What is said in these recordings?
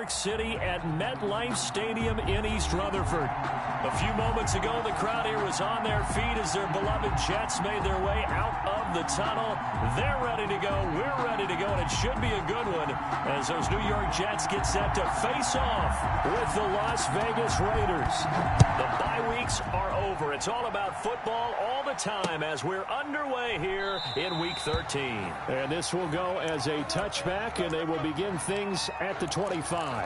York City at MetLife Stadium in East Rutherford. A few moments ago, the crowd here was on their feet as their beloved Jets made their way out of the tunnel. They're ready to go. We're ready to go, and it should be a good one as those New York Jets get set to face off with the Las Vegas Raiders. The bye weeks are over. It's all about football all the time as we're underway here in Week 13. And this will go as a touchback, and they will begin things at the 25.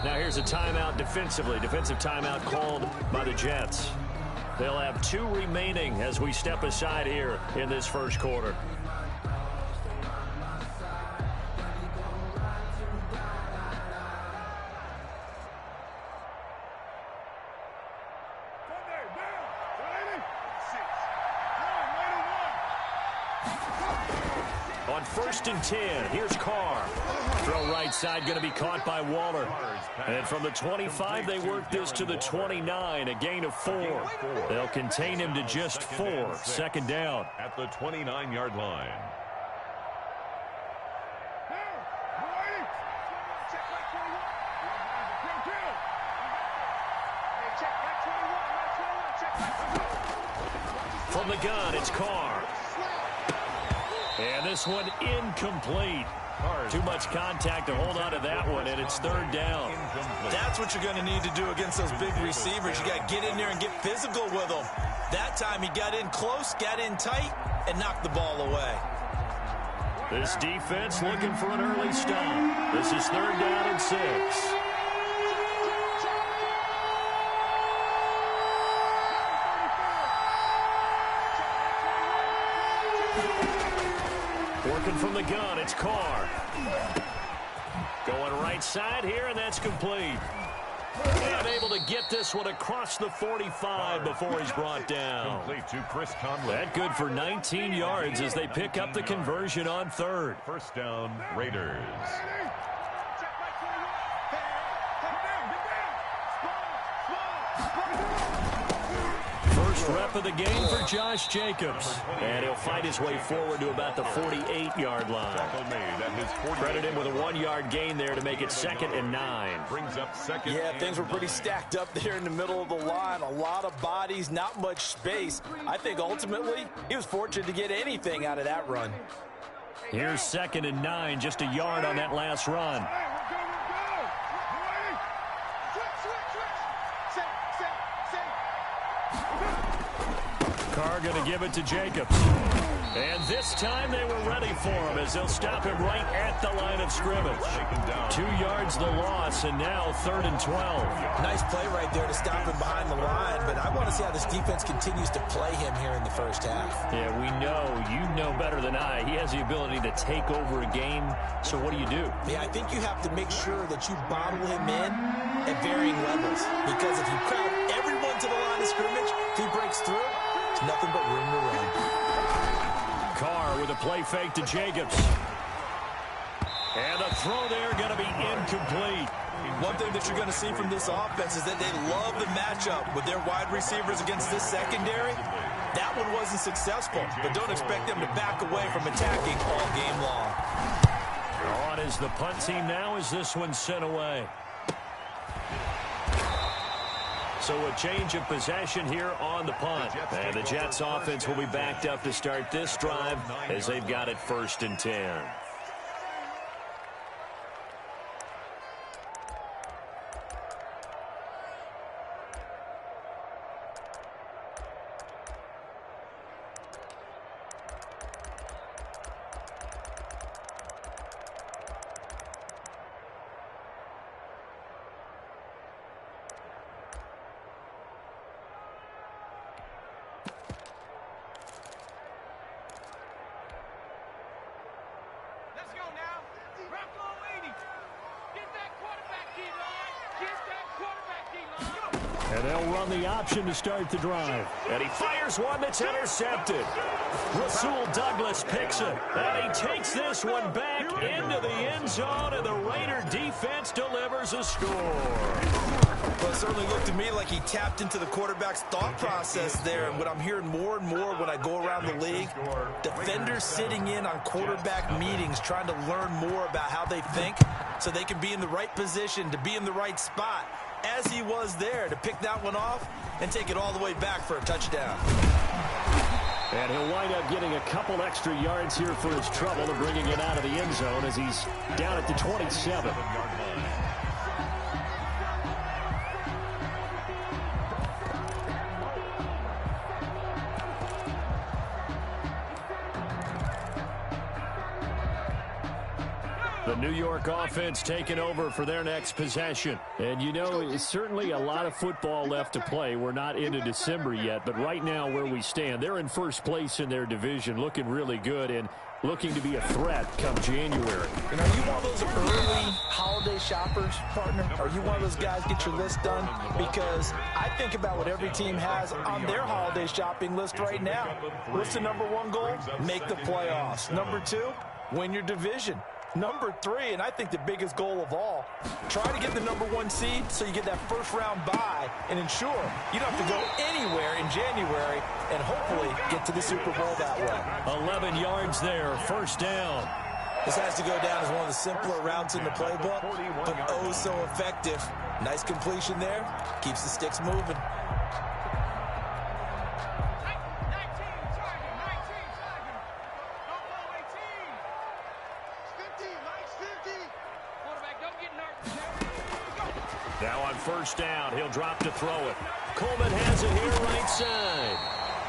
Now here's a timeout defensively. Defensive timeout called by the Jets. They'll have 2 remaining as we step aside here in this first quarter. On 1st and 10, here's Carr. Throw right side, going to be caught by Waller. And from the 25, they work this to the 29, a gain of 4. They'll contain him to just 4. Second down. At the 29-yard line. From the gun, it's Carr. And this one incomplete. Too much contact to hold on to that one, and it's 3rd down. That's what you're going to need to do against those big receivers. You got to get in there and get physical with them. That time he got in close, got in tight, and knocked the ball away. This defense looking for an early stop. This is 3rd down and 6. Working from the gun, it's Carr. Going right side here, and that's complete. And able to get this one across the 45 before he's brought down. Complete to Chris Conley. That good for 19 yards as they pick up the conversion on 3rd. First down, Raiders. First rep of the game for Josh Jacobs. And he'll fight his way forward to about the 48-yard line. Credit him with a 1-yard gain there to make it 2nd and 9. Brings up 2nd. Yeah, things were pretty stacked up there in the middle of the line. A lot of bodies, not much space. I think ultimately he was fortunate to get anything out of that run. Here's 2nd and 9, just a yard on that last run. Carr going to give it to Jacobs. And this time they were ready for him as they'll stop him right at the line of scrimmage. 2 yards the loss, and now 3rd and 12. Nice play right there to stop him behind the line, but I want to see how this defense continues to play him here in the first half. Yeah, we know. You know better than I. He has the ability to take over a game, so what do you do? Yeah, I think you have to make sure that you bottle him in at varying levels, because if you crowd everyone to the line of scrimmage, if he breaks through, there's nothing but room to run. Carr with a play fake to Jacobs. And the throw there going to be incomplete. One thing that you're going to see from this offense is that they love the matchup with their wide receivers against this secondary. That one wasn't successful, but don't expect them to back away from attacking all game long. On is the punt team now as this one's sent away. So a change of possession here on the punt. And the Jets offense will be backed up to start this drive as they've got it 1st and 10. And they'll run the option to start the drive. And he fires one that's intercepted. Rasul Douglas picks it. And he takes this one back into the end zone, and the Raider defense delivers a score. Well, it certainly looked to me like he tapped into the quarterback's thought process there. And what I'm hearing more and more when I go around the league, defenders sitting in on quarterback meetings trying to learn more about how they think so they can be in the right position to be in the right spot, as he was there to pick that one off and take it all the way back for a touchdown. And he'll wind up getting a couple extra yards here for his trouble to bringing it out of the end zone as he's down at the 27. The New York offense taking over for their next possession. And, you know, it's certainly a lot of football left to play. We're not into December yet, but right now where we stand, they're in first place in their division, looking really good and looking to be a threat come January. And are you one of those early holiday shoppers, partner? Are you one of those guys get your list done? Because I think about what every team has on their holiday shopping list right now. What's the number one goal? Make the playoffs. Number two, win your division. Number three, and I think the biggest goal of all, try to get the number one seed so you get that first round bye and ensure you don't have to go anywhere in January and hopefully get to the Super Bowl that way. 11 yards there, first down. This has to go down as one of the simpler routes in the playbook, but oh so effective. Nice completion there, keeps the sticks moving. Now on first down, he'll drop to throw it. Coleman has it here right side.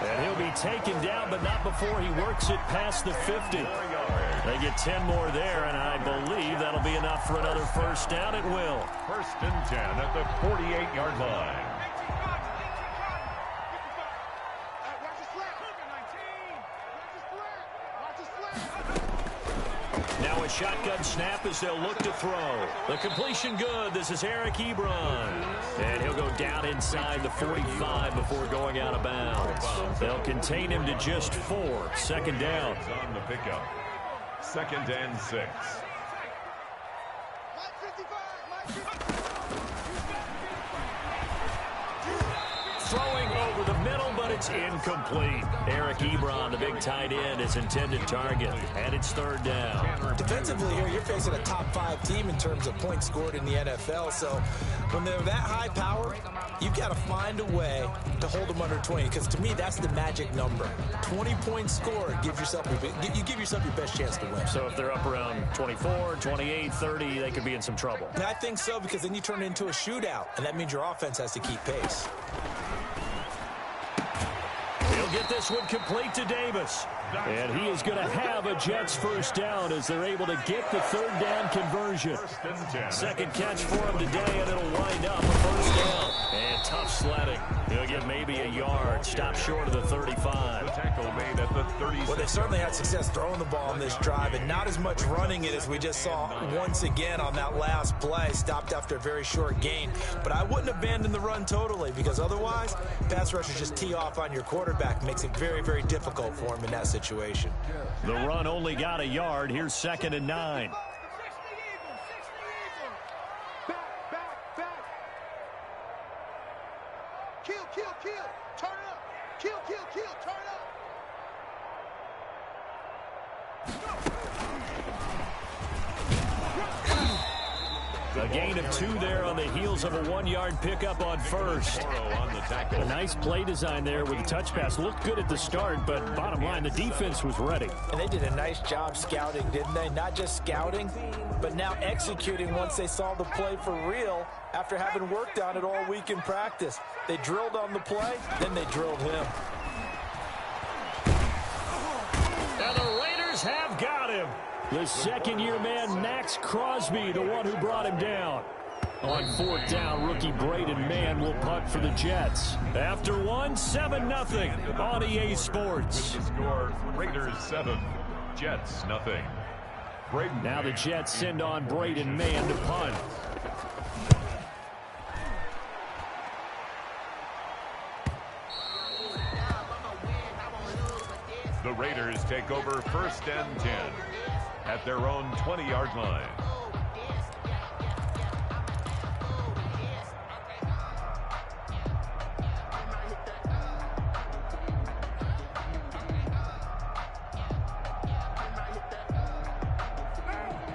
And he'll be taken down, but not before he works it past the 50. They get 10 more there, and I believe that'll be enough for another first down. It will. First and 10 at the 48-yard line. Now a shotgun snap as they'll look to throw. The completion good. This is Eric Ebron. And he'll go down inside the 45 before going out of bounds. They'll contain him to just 4. Second down. On the pickup. Second and 6. Throwing over the middle, but it's incomplete. Eric Ebron, the big tight end, his intended target. And it's third down. Defensively here, you're facing a top 5 team in terms of points scored in the NFL. So when they're that high power, you've got to find a way to hold them under 20. Because to me, that's the magic number. 20 points scored, you give yourself your best chance to win. So if they're up around 24, 28, 30, they could be in some trouble. And I think so, because then you turn it into a shootout. And that means your offense has to keep pace. He'll get this one complete to Davis. And he is going to have a Jets first down as they're able to get the third down conversion. Second catch for him today, and it'll wind up a first down. And tough sledding. He'll get maybe a yard. Stop short of the 35. The tackle made at the 36. Well, they certainly had success throwing the ball on this drive, and not as much running it as we just saw once again on that last play. Stopped after a very short gain. But I wouldn't abandon the run totally, because otherwise, pass rushers just tee off on your quarterback. Makes it very, very difficult for him in that situation. The run only got a yard. Here's second and 9. A gain of 2 there on the heels of a 1-yard pickup on first. A nice play design there with the touch pass. Looked good at the start, but bottom line, the defense was ready. And they did a nice job scouting, didn't they? Not just scouting, but now executing once they saw the play for real after having worked on it all week in practice. They drilled on the play, then they drilled him. And the Raiders have got him. The second-year man, Max Crosby, the one who brought him down. On fourth down, rookie Braden Mann will punt for the Jets. After one, 7-0 on EA Sports. Score, Raiders 7, Jets nothing. Now the Jets send on Braden Mann to punt. take over 1st and 10 at their own 20-yard line.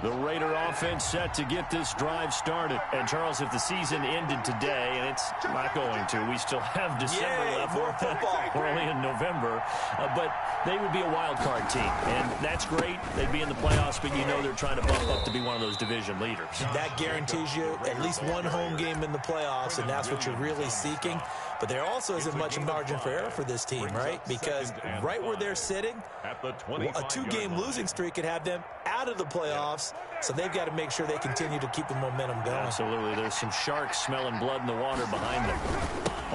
The Raider offense set to get this drive started. And, Charles, if the season ended today, and it's not going to, we still have December left. More football. We're only in November. But they would be a wild card team. And that's great. They'd be in the playoffs, but you know they're trying to bump up to be one of those division leaders. That guarantees you at least one home game in the playoffs, and that's what you're really seeking. But there also isn't much margin for error for this team, right? Because right where they're sitting, a 2-game losing streak could have them out of the playoffs. So they've got to make sure they continue to keep the momentum going. Absolutely. There's some sharks smelling blood in the water behind them.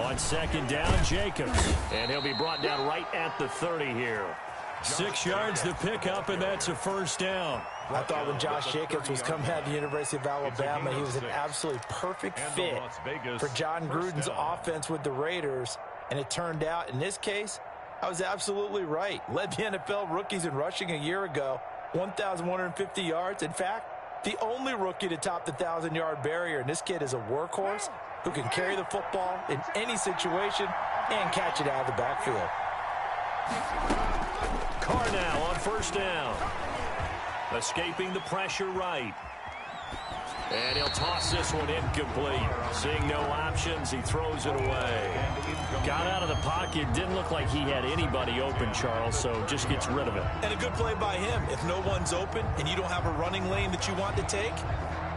On 2nd down, Jacobs. And he'll be brought down right at the 30 here. 6 yards to pick up, and that's a 1st down. I thought when Josh Jacobs was coming out of the University of Alabama, he was an absolutely perfect fit for John Gruden's offense with the Raiders. And it turned out, in this case, I was absolutely right. Led the NFL rookies in rushing a year ago. 1,150 yards. In fact, the only rookie to top the 1,000-yard barrier. And this kid is a workhorse who can carry the football in any situation and catch it out of the backfield. Carr now on 1st down. Escaping the pressure right. And he'll toss this one incomplete. Seeing no options, he throws it away. Got out of the pocket. Didn't look like he had anybody open, Charles, so just gets rid of it. And a good play by him. If no one's open and you don't have a running lane that you want to take,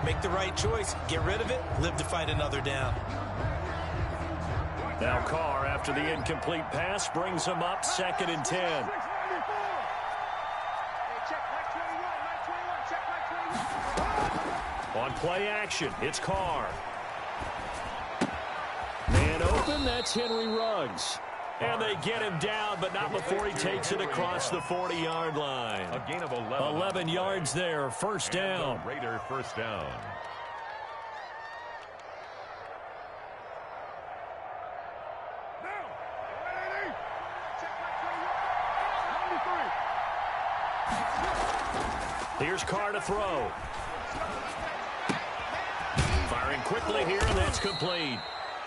make the right choice. Get rid of it. Live to fight another down. Now Carr, after the incomplete pass, brings him up 2nd and 10. On play action, it's Carr. Man open, that's Henry Ruggs. And they get him down, but not before he takes it across the 40-yard line. A gain of 11 yards there, 1st down. Raider 1st down. Here's Carr to throw. Firing quickly here, and that's complete.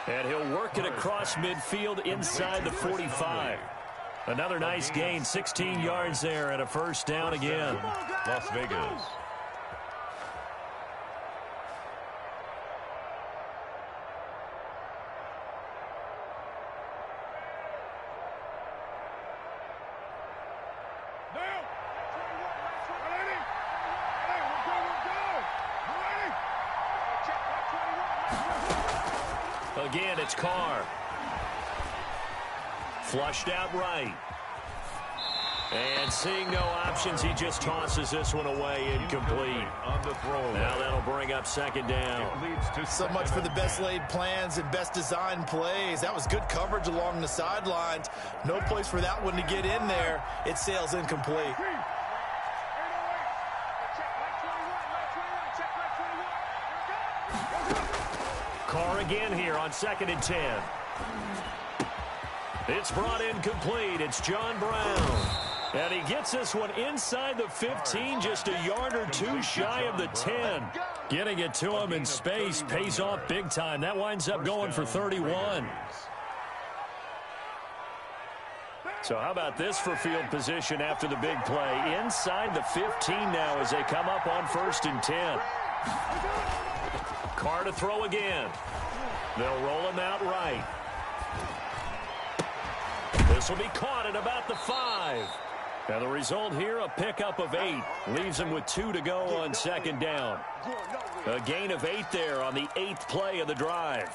And he'll work it across midfield inside the 45. Another nice gain, 16 yards there, and a 1st down again. Las Vegas. Again, it's Carr. Flushed out right. And seeing no options, he just tosses this one away incomplete. On the throw. Now that'll bring up 2nd down. So much for the best laid plans and best designed plays. That was good coverage along the sidelines. No place for that one to get in there. It sails incomplete. Carr again here on 2nd and 10. It's brought in complete. It's John Brown. And he gets this one inside the 15, just a yard or two shy of the 10. Getting it to him in space pays off big time. That winds up going for 31. So how about this for field position after the big play? Inside the 15 now as they come up on 1st and 10. Carr to throw again. They'll roll him out right. This will be caught at about the 5. And the result here, a pickup of 8. Leaves him with 2 to go on 2nd down. A gain of 8 there on the 8th play of the drive.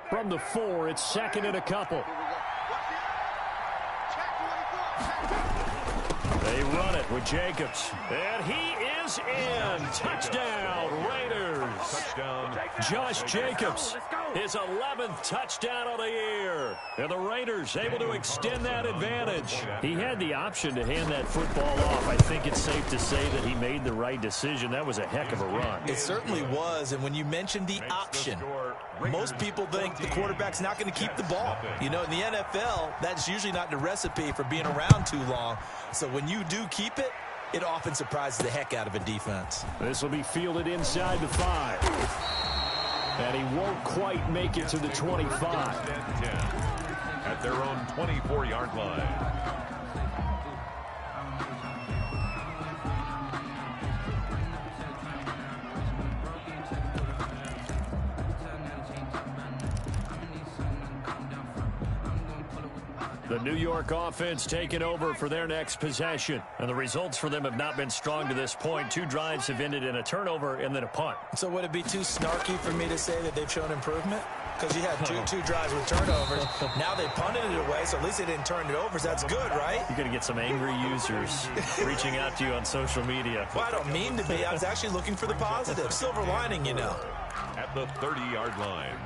From the 4, it's 2nd and a couple. They run it with Jacobs. And he is in. Touchdown, Raiders. Touchdown. Josh Jacobs. His 11th touchdown of the year. And the Raiders able to extend that advantage. He had the option to hand that football off. I think it's safe to say that he made the right decision. That was a heck of a run. It certainly was. And when you mentioned the option, most people think the quarterback's not going to keep the ball. You know, in the NFL, that's usually not the recipe for being around too long. So when you do keep it, it often surprises the heck out of a defense. This will be fielded inside the 5. And he won't quite make it to the 25. At their own 24-yard line. The New York offense taking over for their next possession. And the results for them have not been strong to this point. 2 drives have ended in a turnover and then a punt. So would it be too snarky for me to say that they've shown improvement? Because you had two drives with turnovers. Now they punted it away, so at least they didn't turn it over. So that's good, right? You're going to get some angry users reaching out to you on social media. Well, I don't mean to be. I was actually looking for the positive. Silver lining, you know. At the 30-yard line.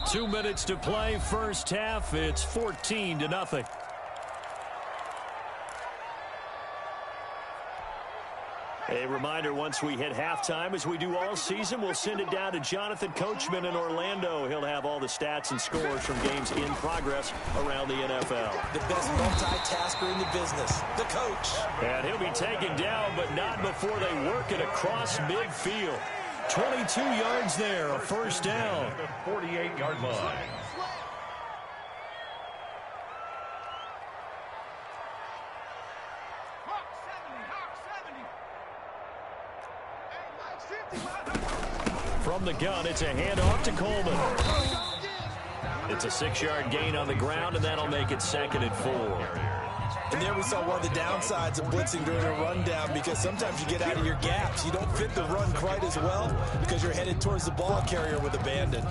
Two minutes to play, first half. It's 14-0. A reminder, once we hit halftime, as we do all season, we'll send it down to Jonathan Coachman in Orlando. He'll have all the stats and scores from games in progress around the NFL. The best multitasker in the business, the coach. And he'll be taken down, but not before they work it across midfield. 22 yards there, a first down. The 48-yard line. From the gun, it's a handoff to Coleman. It's a 6-yard gain on the ground, and that'll make it 2nd and 4. And there we saw one of the downsides of blitzing during a rundown, because sometimes you get out of your gaps. You don't fit the run quite as well because you're headed towards the ball carrier with abandon.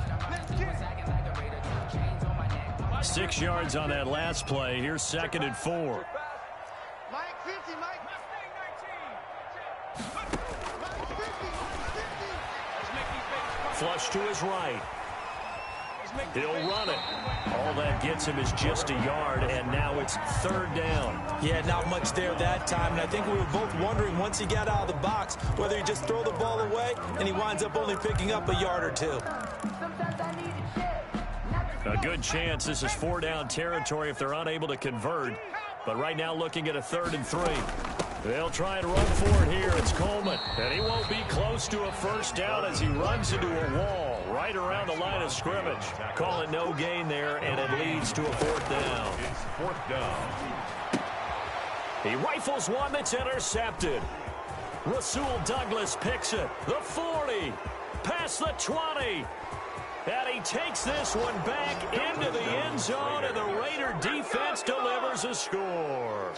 6 yards on that last play. Here's 2nd and 4. Flush to his right. He'll run it. All that gets him is just a yard, and now it's 3rd down. Yeah, not much there that time, and I think we were both wondering once he got out of the box whether he just throw the ball away, and he winds up only picking up a yard or 2. A good chance this is 4-down territory if they're unable to convert, but right now looking at a 3rd and 3. They'll try and run for it here. It's Coleman, and he won't be close to a first down as he runs into a wall right around the line of scrimmage. Call it no gain there, and it leads to a 4th down. It's 4th down. He rifles one that's intercepted. Rasul Douglas picks it. The 40, past the 20. And he takes this one back into the end zone, and the Raider defense delivers a score.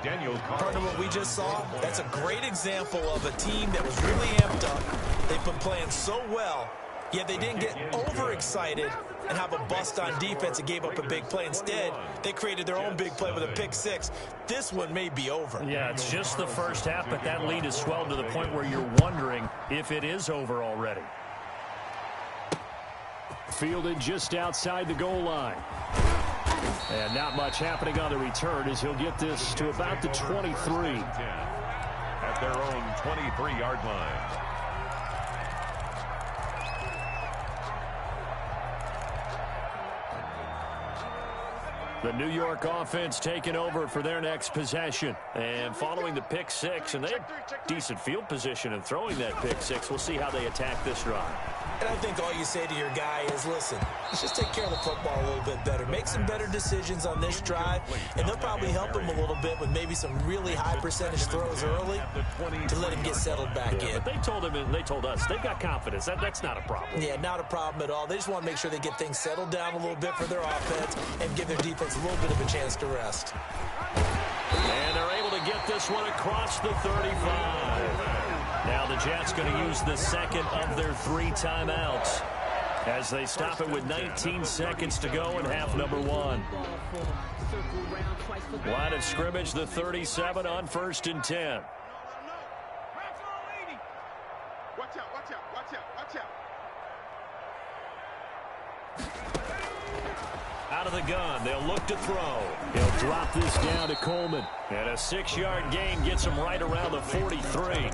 Part of what we just saw, that's a great example of a team that was really amped up. They've been playing so well, yet they didn't get overexcited and have a bust on defense and gave up a big play. Instead, they created their own big play with a pick 6. This one may be over. Yeah, it's just the first half, but that lead has swelled to the point where you're wondering if it is over already. Fielded just outside the goal line. And not much happening on the return as he'll get this to about the 23. At their own 23-yard line. The New York offense taking over for their next possession. And following the pick 6, and they had decent field position in throwing that pick 6. We'll see how they attack this drive. And I think all you say to your guy is, listen, let's just take care of the football a little bit better. Make some better decisions on this drive, and they'll probably help him a little bit with maybe some really high percentage throws early to let him get settled back in. But they told him, and they told us, they've got confidence. That's not a problem. Yeah, not a problem at all. They just want to make sure they get things settled down a little bit for their offense and give their defense a little bit of a chance to rest. And they're able to get this one across the 35. Now the Jets going to use the second of their 3 timeouts. as they stop it with 19 seconds to go in half number one. Line of scrimmage, the 37 on 1st and 10. Watch out, watch out, watch out, watch out. Out of the gun, they'll look to throw. He'll drop this down to Coleman. And a 6-yard gain gets him right around the 43.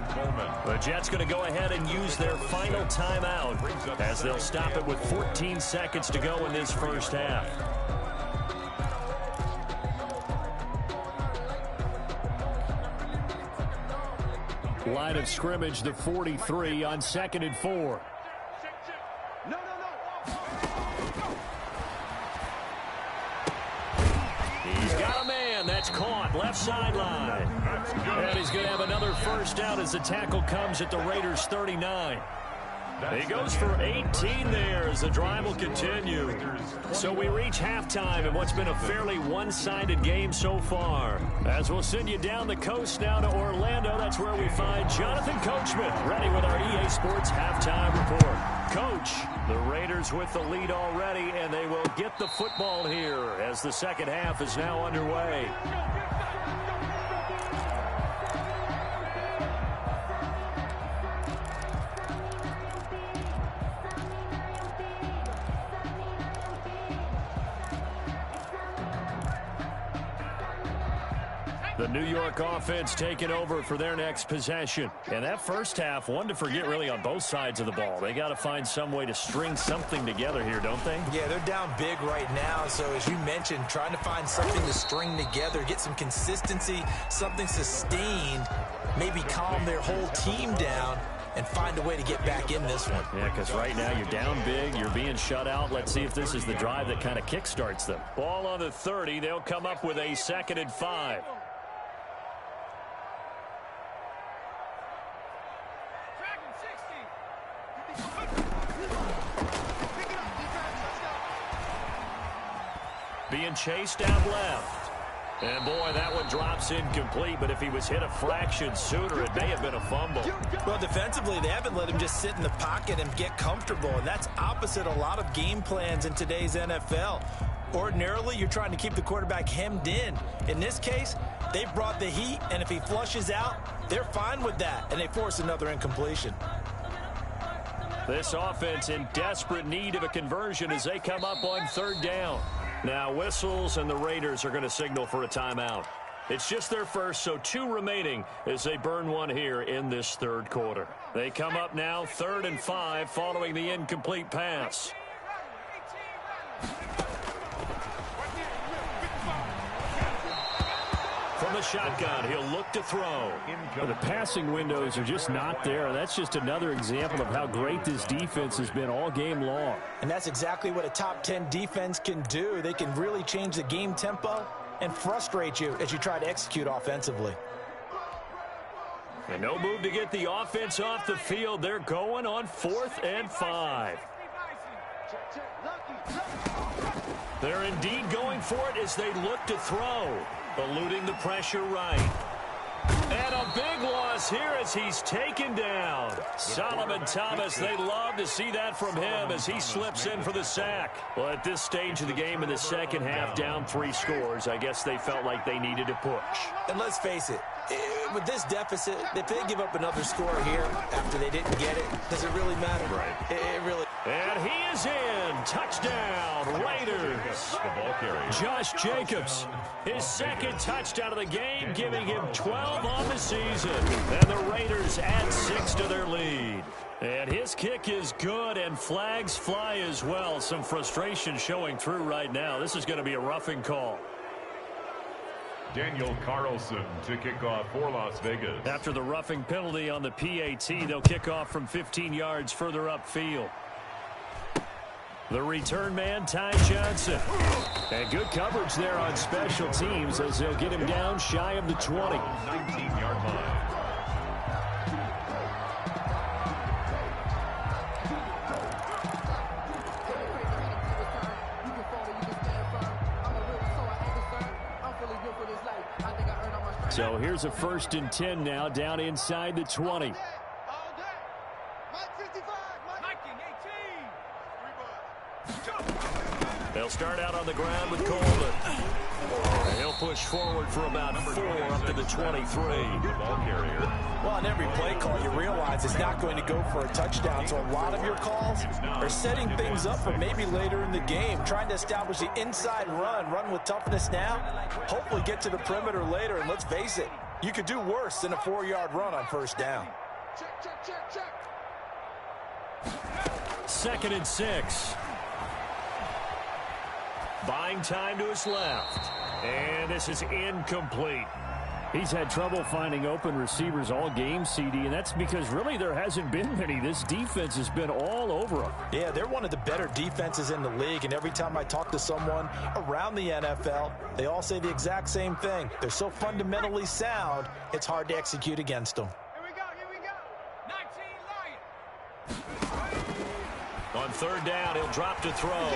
The Jets going to go ahead and use their final timeout as they'll stop it with 14 seconds to go in this first half. Line of scrimmage, the 43 on 2nd and 4. He's got a man. That's caught. Left sideline. And he's going to have another first down as the tackle comes at the Raiders' 39. He goes for 18 there as the drive will continue. So we reach halftime in what's been a fairly one-sided game so far. As we'll send you down the coast now to Orlando, that's where we find Jonathan Coachman, ready with our EA Sports halftime report. Coach, the Raiders with the lead already, and they will get the football here as the second half is now underway. The New York offense taking over for their next possession. And that first half, one to forget really on both sides of the ball. They got to find some way to string something together here, don't they? Yeah, they're down big right now. So as you mentioned, trying to find something to string together, get some consistency, something sustained, maybe calm their whole team down and find a way to get back in this one. Yeah, because right now you're down big, you're being shut out. Let's see if this is the drive that kind of kickstarts them. Ball on the 30. They'll come up with a 2nd and 5. Being chased out left. And, boy, that one drops incomplete, but if he was hit a fraction sooner, it may have been a fumble. Well, defensively, they haven't let him just sit in the pocket and get comfortable, and that's opposite a lot of game plans in today's NFL. Ordinarily, you're trying to keep the quarterback hemmed in. In this case, they brought the heat, and if he flushes out, they're fine with that, and they force another incompletion. This offense in desperate need of a conversion as they come up on 3rd down. Now whistles, and the Raiders are going to signal for a timeout. It's just their first, so 2 remaining as they burn one here in this 3rd quarter. They come up now 3rd and 5 following the incomplete pass. From the shotgun, he'll look to throw. Well, the passing windows are just not there. That's just another example of how great this defense has been all game long. And that's exactly what a top 10 defense can do. They can really change the game tempo and frustrate you as you try to execute offensively. And no move to get the offense off the field. They're going on 4th and 5. They're indeed going for it as they look to throw. Eluding the pressure right. And a big loss here as he's taken down. Solomon Thomas, they love to see that from him as he slips in for the sack. Well, at this stage of the game in the second half, down 3 scores, I guess they felt like they needed to push. And let's face it, with this deficit, if they give up another score here after they didn't get it, does it really matter? Right. It really. And he is in. Touchdown, Raiders. The ball carrier. Josh Jacobs, his 2nd touchdown of the game, giving him 12 on the season. And the Raiders add 6 to their lead. And his kick is good, and flags fly as well. Some frustration showing through right now. This is going to be a roughing call. Daniel Carlson to kick off for Las Vegas. After the roughing penalty on the PAT, they'll kick off from 15 yards further upfield. The return man, Ty Johnson. And good coverage there on special teams as they'll get him down shy of the 20. 19-yard line. So here's a 1st and 10 now down inside the 20. They'll start out on the ground with Coleman. And he'll push forward for about 4 up to the 23. Ball carrier. Well, on every play call, you realize it's not going to go for a touchdown. So a lot of your calls are setting things up for maybe later in the game, trying to establish the inside run with toughness now, hopefully get to the perimeter later. And let's face it, you could do worse than a 4-yard run on first down. Check. 2nd and 6. Buying time to his left. And this is incomplete. He's had trouble finding open receivers all game, CD, and that's because really there hasn't been many. This defense has been all over him. Yeah, they're one of the better defenses in the league, and every time I talk to someone around the NFL, they all say the exact same thing. They're so fundamentally sound, it's hard to execute against them. Here we go. 19 Lions. On 3rd down, he'll drop to throw.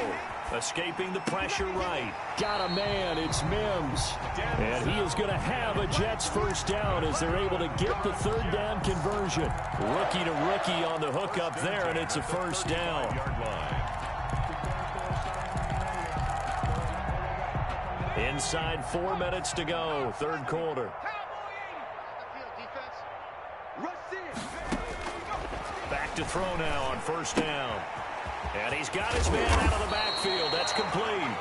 Escaping the pressure right. Got a man. It's Mims. And he is going to have a Jets first down as they're able to get the 3rd down conversion. Rookie to rookie on the hook up there, and it's a first down. Inside 4 minutes to go, 3rd quarter. Back to throw now on 1st down. And he's got his man out of the backfield. That's complete.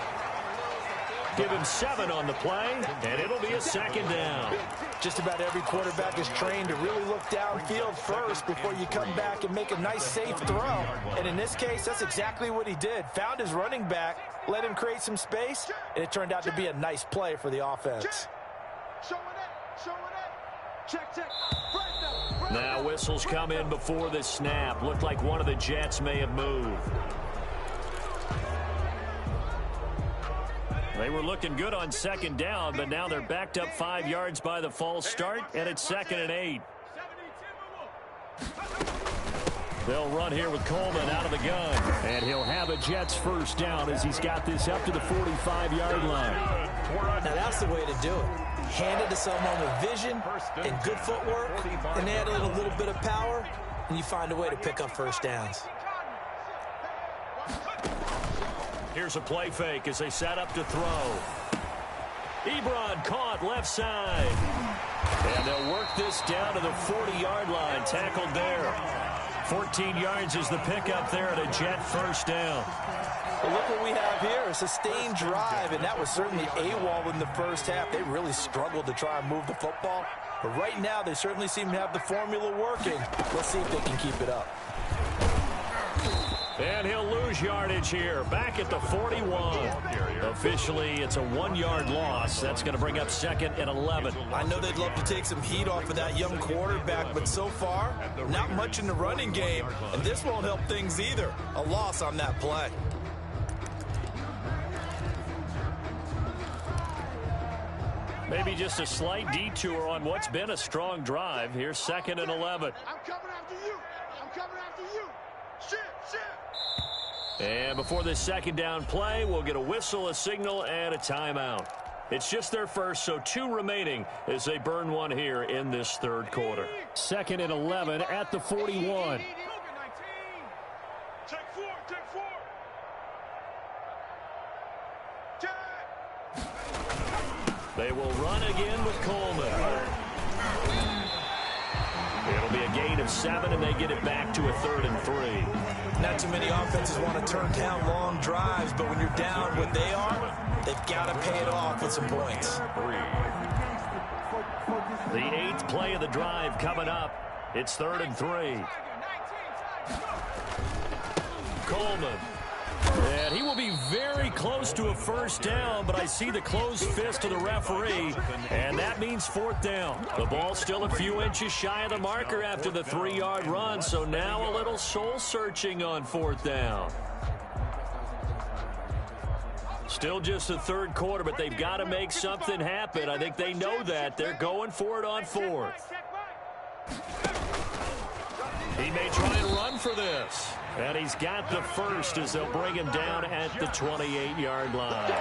Give him 7 on the play, and it'll be a 2nd down. Just about every quarterback is trained to really look downfield first before you come back and make a nice, safe throw. And in this case, that's exactly what he did. Found his running back, let him create some space, and it turned out to be a nice play for the offense. Showing it. Check. Now whistles come in before the snap. Looked like one of the Jets may have moved. They were looking good on 2nd down, but now they're backed up 5 yards by the false start, and it's 2nd and 8. They'll run here with Coleman out of the gun, and he'll have a Jets first down as he's got this up to the 45-yard line. Now that's the way to do it. Hand it to someone with vision and good footwork, and add a little bit of power, and you find a way to pick up first downs. Here's a play fake as they set up to throw. Ebron caught left side. And they'll work this down to the 40-yard line. Tackled there. 14 yards is the pickup there at a Jet first down. Well, look what we have here, a sustained drive, and that was certainly AWOL in the first half. They really struggled to try and move the football. But right now, they certainly seem to have the formula working. Let's see if they can keep it up. And he'll lose yardage here, back at the 41. Officially, it's a 1-yard loss. That's going to bring up 2nd and 11. I know they'd love to take some heat off of that young quarterback, but so far, not much in the running game, and this won't help things either. A loss on that play. Maybe just a slight detour on what's been a strong drive. Here's 2nd and 11. I'm coming after you. Shift. And before this 2nd down play, we'll get a whistle, a signal, and a timeout. It's just their first, so 2 remaining as they burn one here in this 3rd quarter. 2nd and 11 at the 41. Take 4. They will run again with Coleman. It'll be a gain of 7, and they get it back to a 3rd and 3. Not too many offenses want to turn down long drives, but when you're down what they are, they've got to pay it off with some points. The 8th play of the drive coming up. It's 3rd and 3. Coleman. And he will be very close to a first down, but I see the closed fist of the referee, and that means 4th down. The ball's still a few inches shy of the marker after the 3-yard run, so now a little soul-searching on 4th down. Still just the 3rd quarter, but they've got to make something happen. I think they know that. They're going for it on 4th. He may try and run for this. And he's got the first as they'll bring him down at the 28-yard line.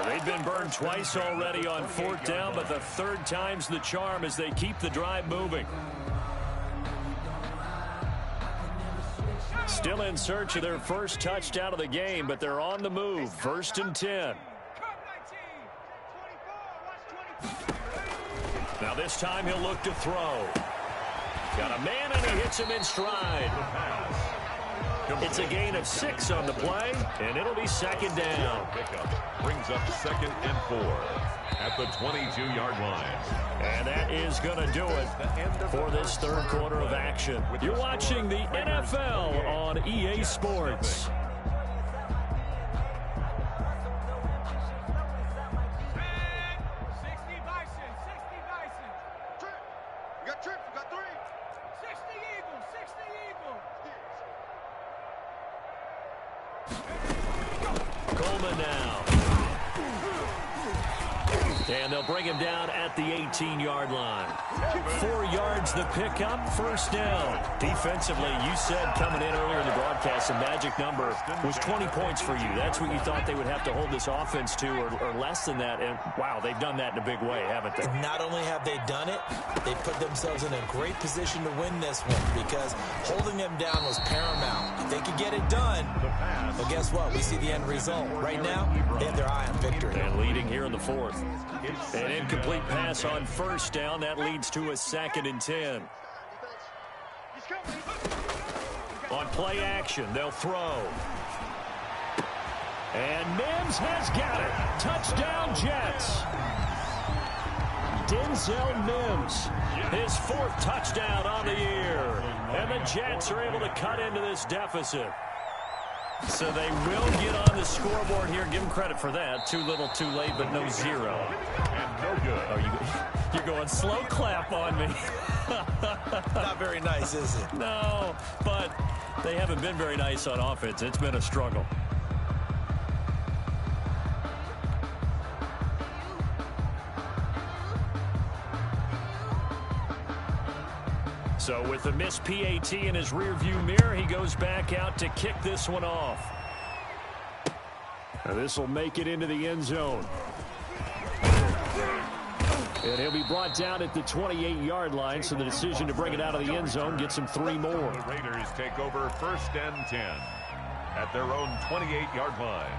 They've been burned twice already on 4th down, but the 3rd time's the charm as they keep the drive moving. Still in search of their first touchdown of the game, but they're on the move. 1st and 10. Now this time he'll look to throw. Got a man and he hits him in stride. It's a gain of 6 on the play, and it'll be 2nd down. Brings up 2nd and 4 at the 22-yard line. And that is going to do it for this 3rd quarter of action. You're watching the NFL on EA Sports. Coleman now. And they'll bring him down at the 18-yard line. 4 yards the pickup, 1st down. Defensively, you said coming in earlier in the broadcast, the magic number was 20 points for you. That's what you thought they would have to hold this offense to, or less than that. And, wow, they've done that in a big way, haven't they? Not only have they done it, they put themselves in a great position to win this one because holding them down was paramount. If they could get it done, well, guess what? We see the end result. Right now, they have their eye on victory. And leading here in the 4th. An incomplete pass on 1st down. That leads to a 2nd and 10. On play action, they'll throw. And Mims has got it. Touchdown, Jets. Denzel Mims, his 4th touchdown on the year. And the Jets are able to cut into this deficit. So they will get on the scoreboard here. Give them credit for that. Too little, too late, but no 0. And no good. Oh, you're going slow clap on me. Not very nice, is it? No, but they haven't been very nice on offense. It's been a struggle. So with the missed PAT in his rearview mirror, he goes back out to kick this one off. Now this will make it into the end zone. And he'll be brought down at the 28-yard line, so the decision to bring it out of the end zone gets him 3 more. The Raiders take over 1st and 10 at their own 28-yard line.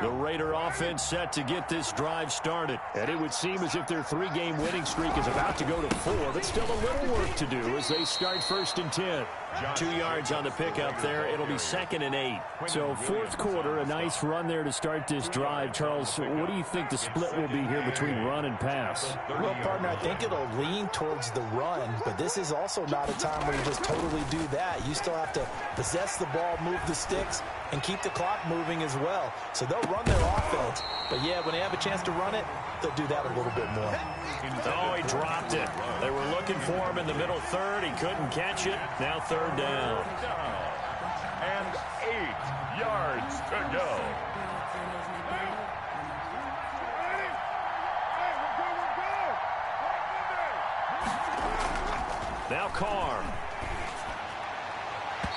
The Raider offense set to get this drive started. And it would seem as if their 3-game winning streak is about to go to 4, but still a little work to do as they start 1st and 10. 2 yards on the pickup there. It'll be 2nd and 8. So 4th quarter, a nice run there to start this drive. Charles, what do you think the split will be here between run and pass? Well, partner, I think it'll lean towards the run, but this is also not a time where you just totally do that. You still have to possess the ball, move the sticks, and keep the clock moving as well. So they'll run their offense, but yeah, when they have a chance to run it, they'll do that a little bit more. Oh, he dropped it. They were looking for him in the middle 3rd. He couldn't catch it. Now 3rd down. And 8 yards to go. Now Carr.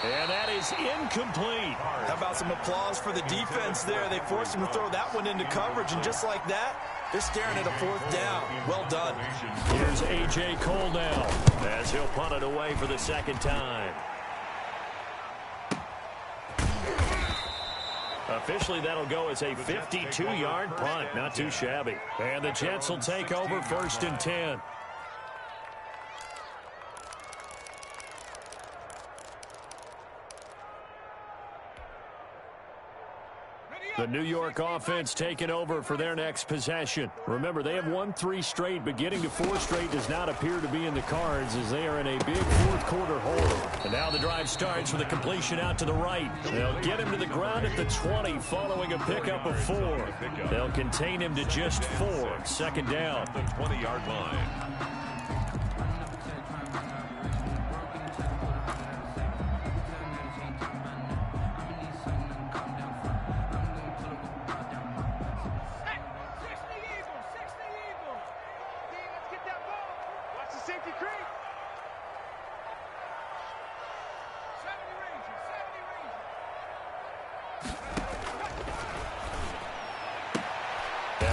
And that is incomplete. How about some applause for the defense there? They forced him to throw that one into coverage, and just like that, they're staring at a 4th down. Well done. Here's A.J. Cole now as he'll punt it away for the 2nd time. Officially, that'll go as a 52-yard punt. Not too shabby. And the Jets will take over 1st and 10. The New York offense taking over for their next possession. Remember, they have won 3 straight, but getting to 4 straight does not appear to be in the cards as they are in a big 4th quarter hole. And now the drive starts with a completion out to the right. They'll get him to the ground at the 20 following a pickup of 4. They'll contain him to just 4. 2nd down. The 20-yard line.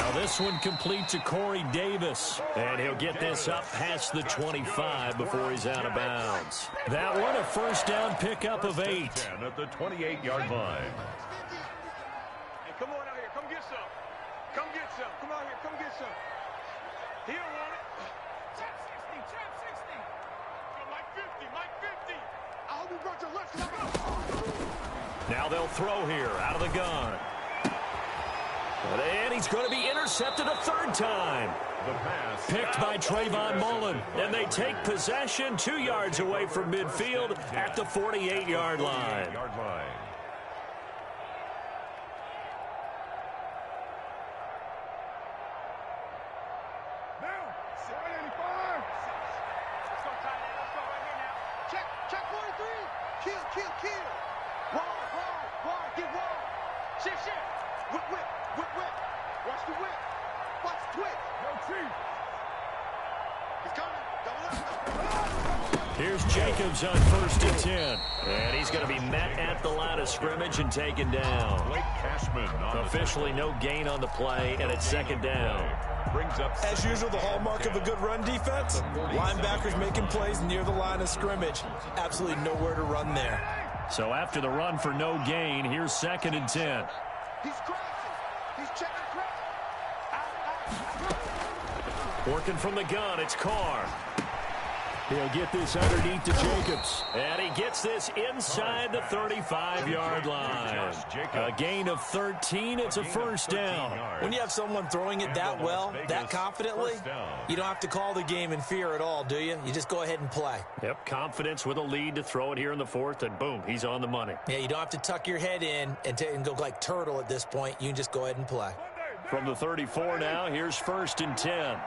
Now this one complete to Corey Davis. And he'll get this up past the 25 before he's out of bounds. That one a first down pickup of 8. At the 28-yard line. Hey, come on out here. Come get some. Come get some. Come out here. Come get some. He don't want it. Trap 60. Trap 60. Yo, Mike 50. Mike 50. I hope you brought your lunch. Now they'll throw here out of the gun. And he's going to be intercepted a third time. Picked by Trayvon Mullen. And they take possession 2 yards away from midfield at the 48-yard line. Here's Jacobs on 1st and 10. And he's going to be met at the line of scrimmage and taken down. Officially no gain on the play, and it's 2nd down. As usual, the hallmark of a good run defense, linebackers making plays near the line of scrimmage. Absolutely nowhere to run there. So after the run for no gain, here's 2nd and 10. He's crashing. He's checking crash. Working from the gun, it's Carr. He'll get this underneath to Jacobs. And he gets this inside the 35-yard line. A gain of 13. It's a first down. When you have someone throwing it that well, that confidently, you don't have to call the game in fear at all, do you? You just go ahead and play. Yep, confidence with a lead to throw it here in the 4th, and boom, he's on the money. Yeah, you don't have to tuck your head in and go like turtle at this point. You can just go ahead and play. From the 34 now, here's 1st and 10.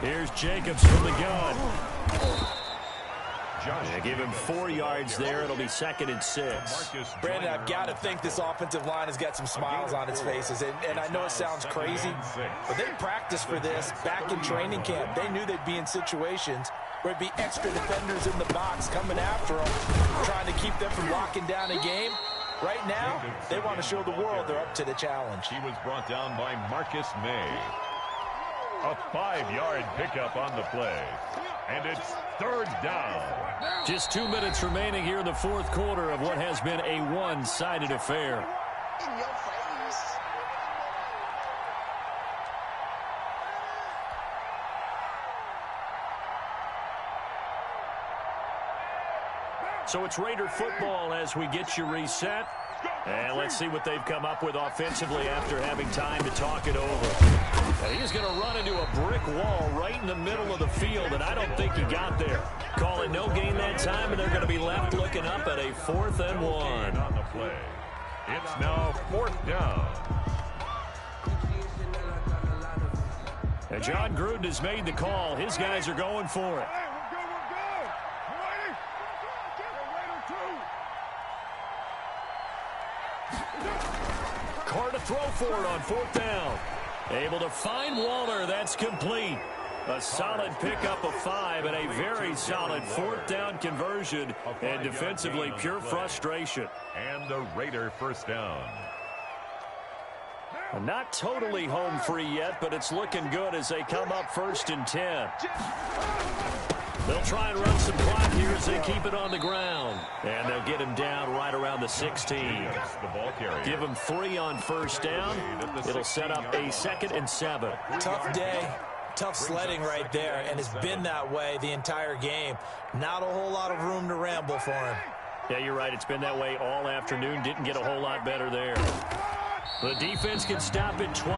Here's Jacobs from the gun. Yeah, give him 4 yards there. It'll be 2nd and 6. Brandon, I've got to think this offensive line has got some smiles on its faces. And I know it sounds crazy, but they practiced for this back in training camp. They knew they'd be in situations where it'd be extra defenders in the box coming after them, trying to keep them from locking down a game. Right now, they want to show the world they're up to the challenge. He was brought down by Marcus May. A 5-yard pickup on the play. And it's 3rd down. Just 2 minutes remaining here in the 4th quarter of what has been a one-sided affair. In your face. So it's Raider football as we get you reset. And let's see what they've come up with offensively after having time to talk it over. And he's going to run into a brick wall right in the middle of the field, and I don't think he got there. Call it no gain that time, and they're going to be left looking up at a 4th and 1. On the play. It's now 4th down. And John Gruden has made the call. His guys are going for it. Carr to throw for it on 4th down. Able to find Waller. That's complete. A solid pickup of 5 and a very solid 4th down conversion. And defensively, pure frustration. And the Raider first down. Not totally home free yet, but it's looking good as they come up 1st and 10. They'll try and run some clock here as they keep it on the ground. And they'll get him down right around the 16. Give him 3 on 1st down. It'll set up a 2nd and 7. Tough day. Tough sledding right there, and it's been that way the entire game. Not a whole lot of room to ramble for him. Yeah, you're right. It's been that way all afternoon. Didn't get a whole lot better there. The defense can stop it twice.